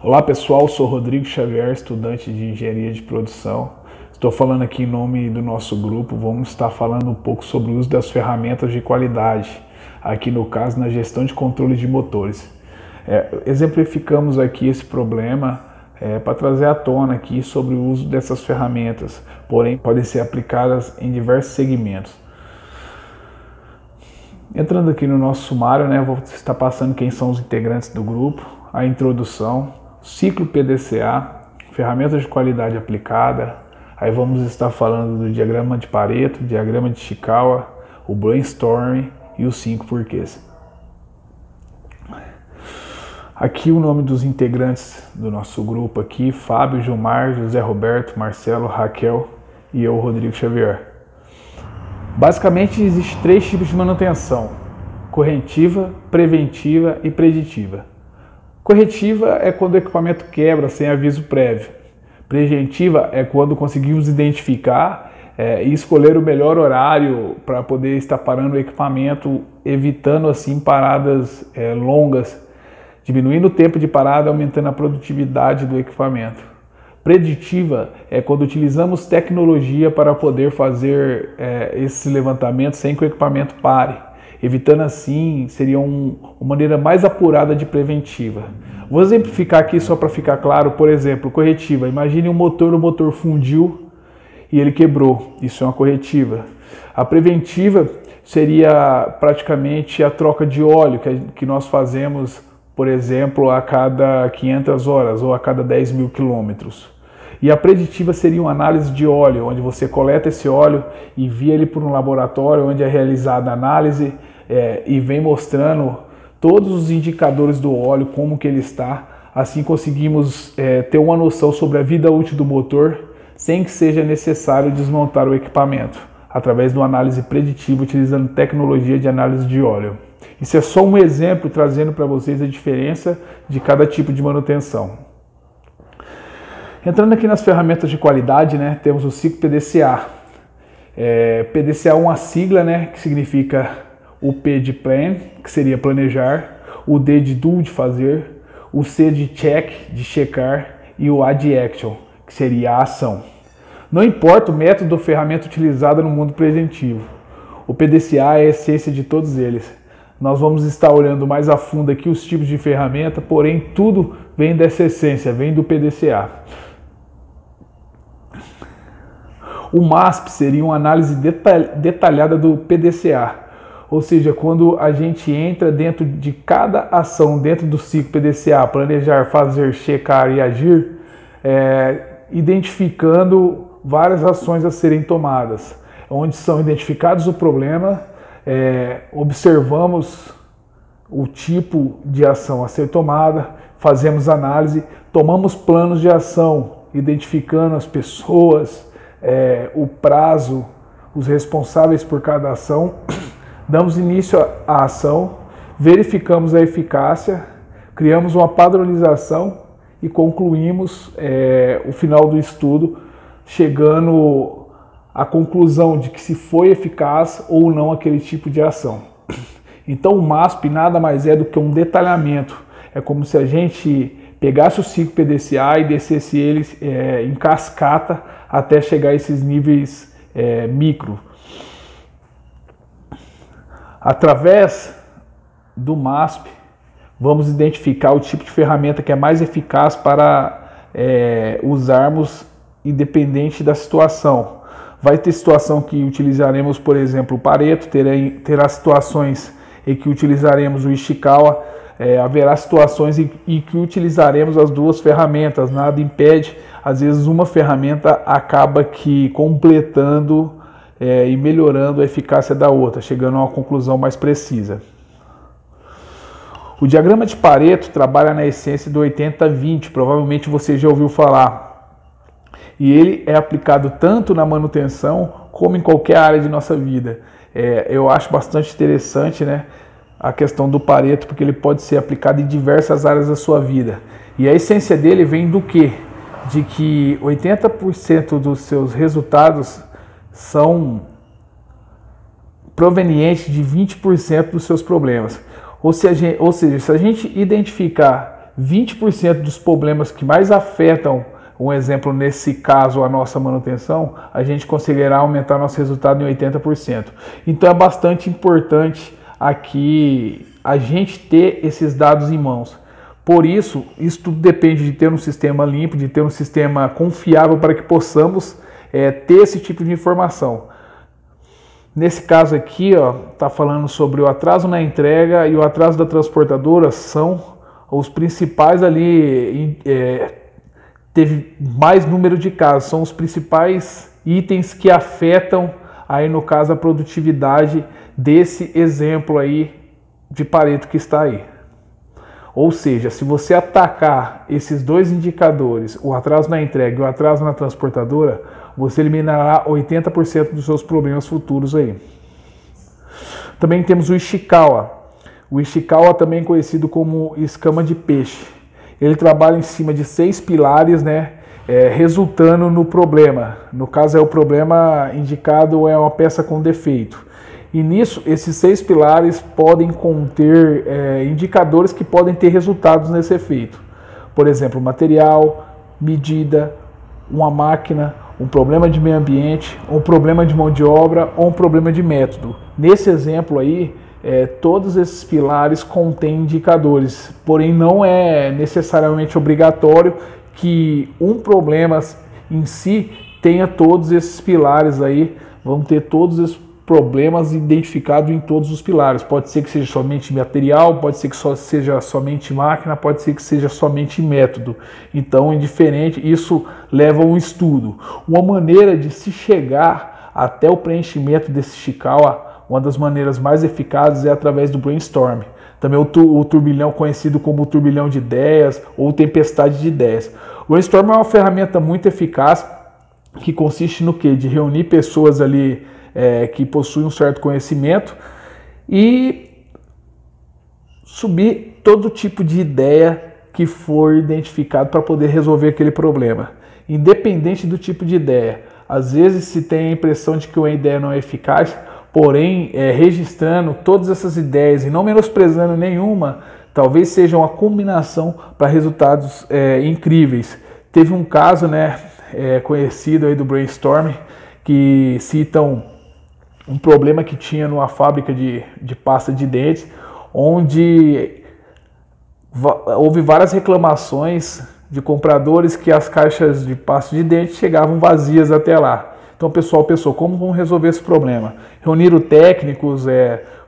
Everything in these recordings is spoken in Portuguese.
Olá pessoal, sou Rodrigo Xavier, estudante de Engenharia de Produção. Estou falando aqui em nome do nosso grupo. Vamos estar falando um pouco sobre o uso das ferramentas de qualidade, aqui no caso na gestão de controle de motores. Exemplificamos aqui esse problema para trazer à tona aqui sobre o uso dessas ferramentas, porém podem ser aplicadas em diversos segmentos. Entrando aqui no nosso sumário, vou estar passando quem são os integrantes do grupo, a introdução, ciclo PDCA, ferramentas de qualidade aplicada, aí vamos estar falando do diagrama de Pareto, diagrama de Ishikawa, o brainstorming e os 5 porquês. Aqui o nome dos integrantes do nosso grupo aqui, Fábio, Gilmar, José Roberto, Marcelo, Raquel e eu, Rodrigo Xavier. Basicamente existem 3 tipos de manutenção: corretiva, preventiva e preditiva. Corretiva é quando o equipamento quebra sem aviso prévio. Preventiva é quando conseguimos identificar e escolher o melhor horário para poder estar parando o equipamento, evitando assim paradas longas, diminuindo o tempo de parada, aumentando a produtividade do equipamento. Preditiva é quando utilizamos tecnologia para poder fazer esses levantamentos sem que o equipamento pare, evitando assim, seria uma maneira mais apurada de preventiva. Vou exemplificar aqui só para ficar claro. Por exemplo, corretiva. Imagine o motor fundiu e ele quebrou. Isso é uma corretiva. A preventiva seria praticamente a troca de óleo que nós fazemos, por exemplo, a cada 500 horas ou a cada 10 mil quilômetros. E a preditiva seria uma análise de óleo, onde você coleta esse óleo e envia ele para um laboratório onde é realizada a análise e vem mostrando todos os indicadores do óleo, como que ele está. Assim conseguimos ter uma noção sobre a vida útil do motor, sem que seja necessário desmontar o equipamento, através de uma análise preditiva utilizando tecnologia de análise de óleo. Isso é só um exemplo trazendo para vocês a diferença de cada tipo de manutenção. Entrando aqui nas ferramentas de qualidade, temos o ciclo PDCA. PDCA é uma sigla, que significa o P de plan, que seria planejar, o D de do, de fazer, o C de check, de checar, e o A de action, que seria a ação. Não importa o método ou ferramenta utilizada no mundo preventivo, o PDCA é a essência de todos eles. Nós vamos estar olhando mais a fundo aqui os tipos de ferramenta, porém tudo vem dessa essência, vem do PDCA. O MASP seria uma análise detalhada do PDCA, ou seja, quando a gente entra dentro de cada ação dentro do ciclo PDCA, planejar, fazer, checar e agir, identificando várias ações a serem tomadas, onde são identificados o problema, observamos o tipo de ação a ser tomada, fazemos análise, tomamos planos de ação, identificando as pessoas, o prazo, os responsáveis por cada ação, damos início à ação, verificamos a eficácia, criamos uma padronização e concluímos o final do estudo, chegando à conclusão de que se foi eficaz ou não aquele tipo de ação. Então o MASP nada mais é do que um detalhamento. É como se a gente pegasse o ciclo PDCA e descesse eles em cascata até chegar a esses níveis micro. Através do MASP, vamos identificar o tipo de ferramenta que é mais eficaz para usarmos independente da situação. Vai ter situação que utilizaremos, por exemplo, o Pareto, terá situações em que utilizaremos o Ishikawa, haverá situações em que utilizaremos as duas ferramentas, nada impede. Às vezes uma ferramenta acaba que completando e melhorando a eficácia da outra, chegando a uma conclusão mais precisa. O diagrama de Pareto trabalha na essência do 80-20, provavelmente você já ouviu falar. E ele é aplicado tanto na manutenção como em qualquer área de nossa vida. Eu acho bastante interessante, a questão do Pareto, porque ele pode ser aplicado em diversas áreas da sua vida. E a essência dele vem do quê? De que 80% dos seus resultados são provenientes de 20% dos seus problemas. Ou seja, se a gente identificar 20% dos problemas que mais afetam, um exemplo nesse caso, a nossa manutenção, a gente conseguirá aumentar nosso resultado em 80%. Então é bastante importante aqui a gente ter esses dados em mãos. Por isso tudo depende de ter um sistema limpo, de ter um sistema confiável para que possamos ter esse tipo de informação. Nesse caso aqui, está falando sobre o atraso na entrega e o atraso da transportadora, são os principais ali, teve mais número de casos, são os principais itens que afetam aí no caso a produtividade desse exemplo aí de Pareto que está aí. Ou seja, se você atacar esses dois indicadores, o atraso na entrega e o atraso na transportadora, você eliminará 80% dos seus problemas futuros aí. Também temos o Ishikawa. O Ishikawa também conhecido como escama de peixe. Ele trabalha em cima de 6 pilares, né, resultando no problema. No caso, o problema indicado é uma peça com defeito. E nisso, esses 6 pilares podem conter indicadores que podem ter resultados nesse efeito. Por exemplo, material, medida, uma máquina, um problema de meio ambiente, um problema de mão de obra ou um problema de método. Nesse exemplo aí, todos esses pilares contêm indicadores, porém não é necessariamente obrigatório que um problema em si tenha todos esses pilares aí, vão ter todos esses problemas identificados em todos os pilares. Pode ser que seja somente material, pode ser que seja somente máquina, pode ser que seja somente método. Então, indiferente, isso leva a um estudo. Uma maneira de se chegar até o preenchimento desse Ishikawa, uma das maneiras mais eficazes é através do brainstorm. Também o turbilhão conhecido como o turbilhão de ideias ou tempestade de ideias. O brainstorm é uma ferramenta muito eficaz que consiste no quê? De reunir pessoas ali que possuem um certo conhecimento e subir todo tipo de ideia que for identificado para poder resolver aquele problema, independente do tipo de ideia. Às vezes se tem a impressão de que uma ideia não é eficaz, porém registrando todas essas ideias e não menosprezando nenhuma, talvez seja uma combinação para resultados incríveis. Teve um caso, né, conhecido aí do brainstorm, que citam um problema que tinha numa fábrica de pasta de dentes, onde houve várias reclamações de compradores que as caixas de pasta de dente chegavam vazias até lá. Então o pessoal pensou, como vamos resolver esse problema? Reuniram técnicos,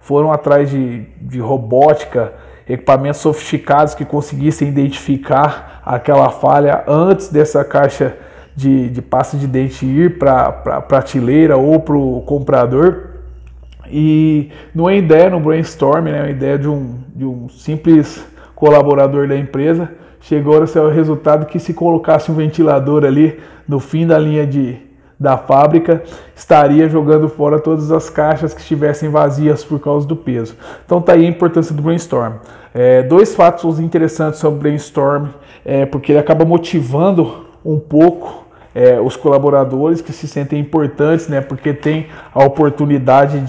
foram atrás de robótica, equipamentos sofisticados que conseguissem identificar aquela falha antes dessa caixa de pasta de dente ir para a prateleira ou para o comprador. E numa ideia, no brainstorm, né, uma ideia de um simples colaborador da empresa, chegou ao resultado que se colocasse um ventilador ali no fim da linha da fábrica, estaria jogando fora todas as caixas que estivessem vazias por causa do peso. Então tá aí a importância do brainstorm. Dois fatos interessantes sobre o brainstorm, porque ele acaba motivando um pouco os colaboradores que se sentem importantes, né, porque tem a oportunidade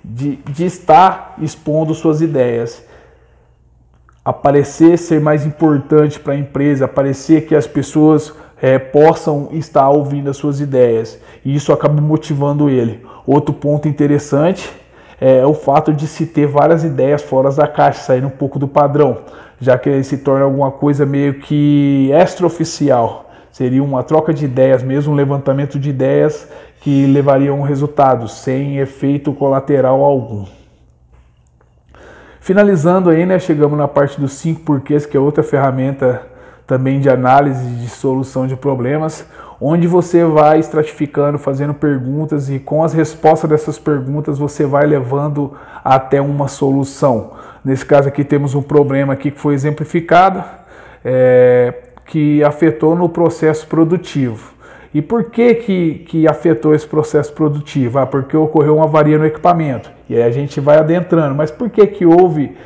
de estar expondo suas ideias. Aparecer ser mais importante para a empresa, aparecer que as pessoas possam estar ouvindo as suas ideias, e isso acaba motivando ele. Outro ponto interessante é o fato de se ter várias ideias fora da caixa, saindo um pouco do padrão, já que ele se torna alguma coisa meio que extraoficial. Seria uma troca de ideias mesmo, um levantamento de ideias que levariam a um resultado, sem efeito colateral algum. Finalizando aí, né, chegamos na parte dos 5 porquês, que é outra ferramenta também de análise de solução de problemas, onde você vai estratificando, fazendo perguntas, e com as respostas dessas perguntas você vai levando até uma solução. Nesse caso aqui temos um problema aqui que foi exemplificado, que afetou no processo produtivo. E por que afetou esse processo produtivo? Porque ocorreu uma avaria no equipamento. E aí a gente vai adentrando. Mas por que houve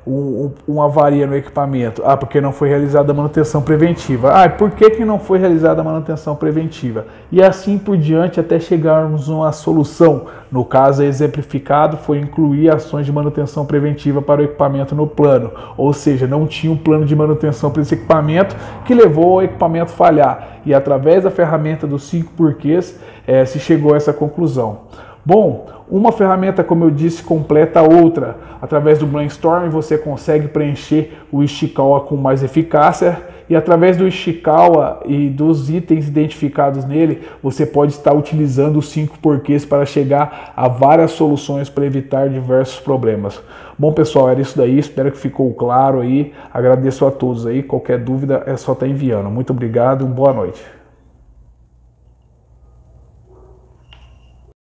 uma avaria no equipamento? Ah, porque não foi realizada a manutenção preventiva. Ah, por que não foi realizada a manutenção preventiva? E assim por diante até chegarmos a uma solução. No caso exemplificado foi incluir ações de manutenção preventiva para o equipamento no plano, ou seja, não tinha um plano de manutenção para esse equipamento que levou ao equipamento falhar. E através da ferramenta dos 5 porquês se chegou a essa conclusão. Bom, uma ferramenta, como eu disse, completa a outra. Através do brainstorming você consegue preencher o Ishikawa com mais eficácia e através do Ishikawa e dos itens identificados nele, você pode estar utilizando os 5 porquês para chegar a várias soluções para evitar diversos problemas. Bom pessoal, era isso daí, espero que ficou claro aí. Agradeço a todos aí, qualquer dúvida é só estar enviando. Muito obrigado e uma boa noite.